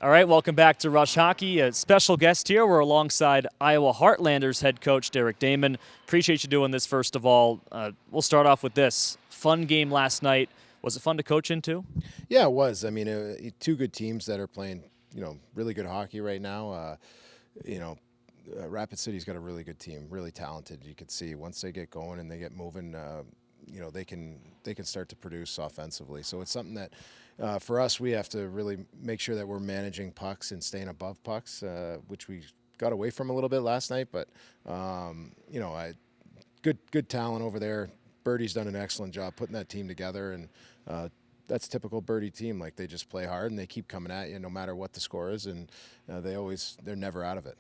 All right, welcome back to Rush Hockey. A special guest here. We're alongside Iowa Heartlanders head coach Derek Damon. Appreciate you doing this, first of all. We'll start off with this. Fun game last night. Was it fun to coach into? Yeah, it was. I mean, two good teams that are playing, really good hockey right now. Rapid City's got a really good team, really talented. You could see once they get going and they get moving, they can start to produce offensively. So it's something that for us, we have to really make sure that we're managing pucks and staying above pucks, which we got away from a little bit last night. But good talent over there. Birdie's done an excellent job putting that team together, and that's typical Birdie team. Like, they just play hard and they keep coming at you no matter what the score is, and they're never out of it.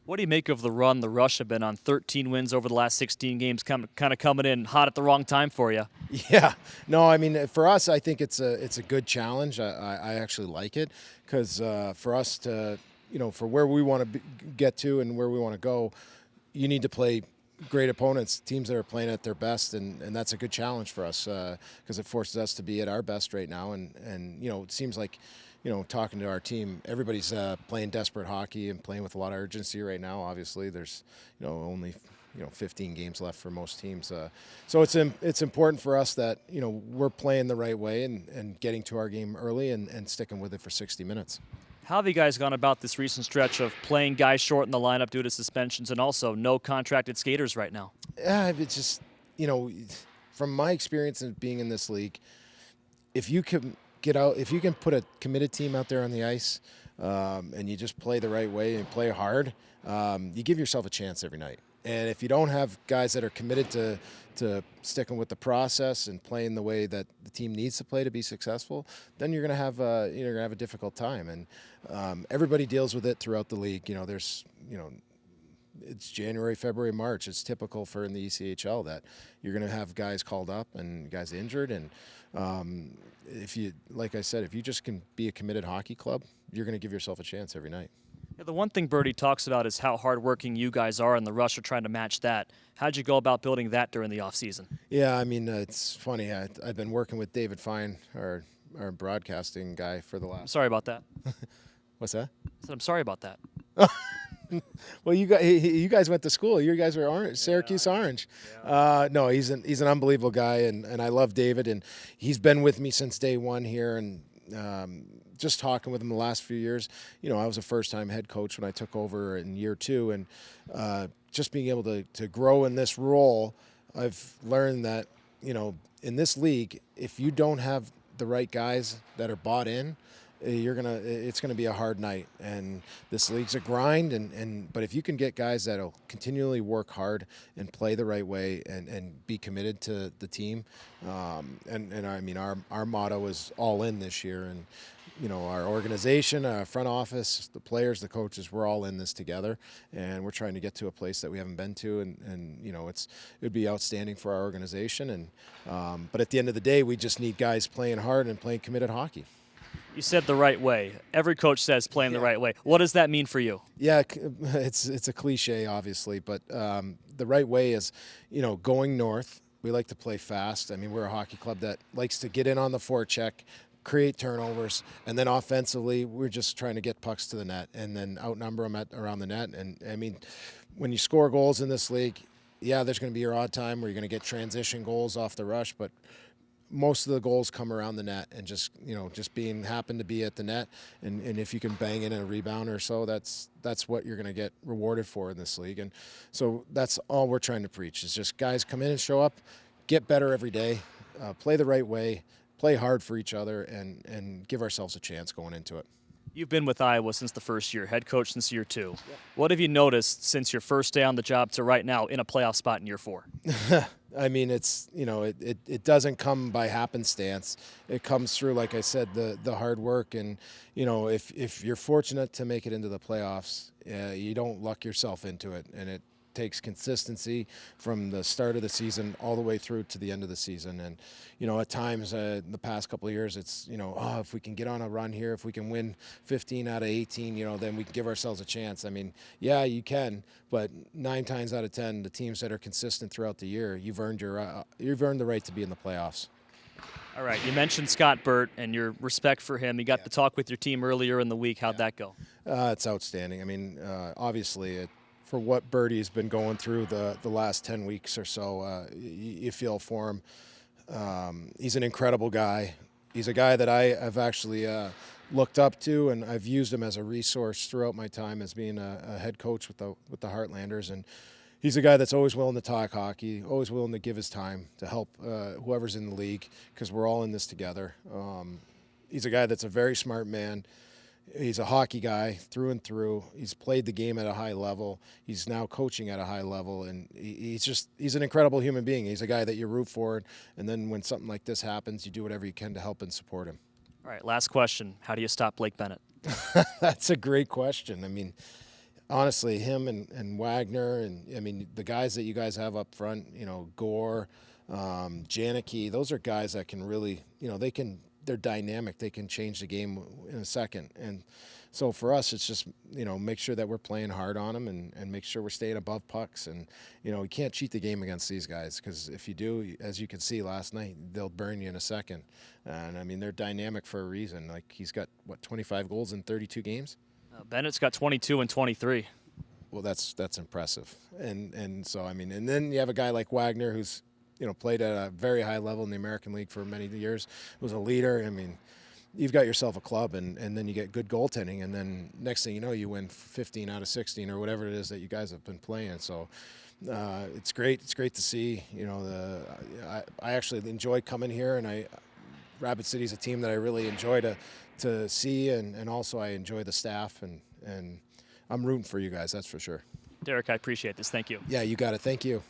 What do you make of the run the Rush have been on? 13 wins over the last 16 games, kind of coming in hot at the wrong time for you. Yeah, no, I mean, for us, I think it's a good challenge. I actually like it because for us to, for where we want to get to and where we want to go, you need to play great opponents, teams that are playing at their best, and that's a good challenge for us because it forces us to be at our best right now. And it seems like, talking to our team, everybody's playing desperate hockey and playing with a lot of urgency right now. Obviously, there's only 15 games left for most teams, so it's important for us that we're playing the right way and getting to our game early and sticking with it for 60 minutes. How have you guys gone about this recent stretch of playing guys short in the lineup due to suspensions and also no contracted skaters right now? It's just, from my experience in being in this league, if you can put a committed team out there on the ice and you just play the right way and play hard, you give yourself a chance every night. And if you don't have guys that are committed to sticking with the process and playing the way that the team needs to play to be successful, then you're going to have a difficult time. And everybody deals with it throughout the league. It's January, February, March. It's typical for in the ECHL that you're going to have guys called up and guys injured. And like I said, if you just can be a committed hockey club, you're going to give yourself a chance every night. Yeah, the one thing Birdie talks about is how hardworking you guys are, and the Rush are trying to match that. How'd you go about building that during the offseason? Yeah, I mean, it's funny. I've been working with David Fine, our broadcasting guy, for the last. I'm sorry about that. What's that? I said I'm sorry about that. Well, you guys went to school. You guys were Orange, Syracuse Orange. Yeah. No, he's an unbelievable guy, and I love David, and he's been with me since day one here, and just talking with him the last few years. I was a first-time head coach when I took over in year 2, and just being able to grow in this role, I've learned that in this league, if you don't have the right guys that are bought in, it's gonna be a hard night. And this league's a grind, but if you can get guys that'll continually work hard and play the right way and be committed to the team, and I mean, our motto is all in this year, and our organization, our front office, the players, the coaches, we're all in this together, and we're trying to get to a place that we haven't been to, and it would be outstanding for our organization. And but at the end of the day, we just need guys playing hard and playing committed hockey. You said the right way. Every coach says playing the right way. What does that mean for you? Yeah, it's a cliche, obviously, but the right way is, going north. We like to play fast. I mean, we're a hockey club that likes to get in on the forecheck, create turnovers, and then offensively, we're just trying to get pucks to the net and then outnumber them around the net. And I mean, when you score goals in this league, yeah, there's going to be your odd time where you're going to get transition goals off the rush, but most of the goals come around the net and just happen to be at the net. And if you can bang in a rebound or so, that's what you're going to get rewarded for in this league. And so that's all we're trying to preach is just guys come in and show up, get better every day, play the right way, play hard for each other, and give ourselves a chance going into it. You've been with Iowa since the first year, head coach since year 2. Yep. What have you noticed since your first day on the job to right now in a playoff spot in year 4? I mean, it's it doesn't come by happenstance. It comes through, like I said, the hard work, and if you're fortunate to make it into the playoffs, you don't luck yourself into it, and it takes consistency from the start of the season all the way through to the end of the season. And at times in the past couple of years, it's if we can get on a run here, if we can win 15 out of 18, then we can give ourselves a chance. I mean, yeah, you can, but 9 times out of 10, the teams that are consistent throughout the year, you've earned the right to be in the playoffs. All right, you mentioned Scott Burt and your respect for him. You got to talk with your team earlier in the week. How'd that go? It's outstanding. I mean, obviously, for what Birdie's been going through the last 10 weeks or so, you feel for him. He's an incredible guy. He's a guy that I have actually looked up to, and I've used him as a resource throughout my time as being a head coach with the Heartlanders. And he's a guy that's always willing to talk hockey, always willing to give his time to help whoever's in the league, because we're all in this together. He's a guy that's a very smart man. He's a hockey guy through and through. He's played the game at a high level. He's now coaching at a high level, and he's an incredible human being. He's a guy that you root for, and then when something like this happens, you do whatever you can to help and support him. All right, last question. How do you stop Blake Bennett? That's a great question. I mean, honestly, him and Wagner, and I mean, the guys that you guys have up front, Gore, Janicki, those are guys that can really, they're dynamic. They can change the game in a second. And so for us, it's just, make sure that we're playing hard on them and make sure we're staying above pucks. And, we can't cheat the game against these guys, because if you do, as you can see last night, they'll burn you in a second. And, I mean, they're dynamic for a reason. Like, he's got, 25 goals in 32 games? Bennett's got 22 and 23. Well, that's impressive. And so, I mean, and then you have a guy like Wagner who's, played at a very high level in the American League for many years, was a leader. I mean, you've got yourself a club, and then you get good goaltending, and then next thing you know, you win 15 out of 16 or whatever it is that you guys have been playing. So it's great. It's great to see. I actually enjoy coming here, and Rapid City's a team that I really enjoy to see, and also I enjoy the staff, and I'm rooting for you guys, that's for sure. Derek, I appreciate this. Thank you. Yeah, you got it. Thank you.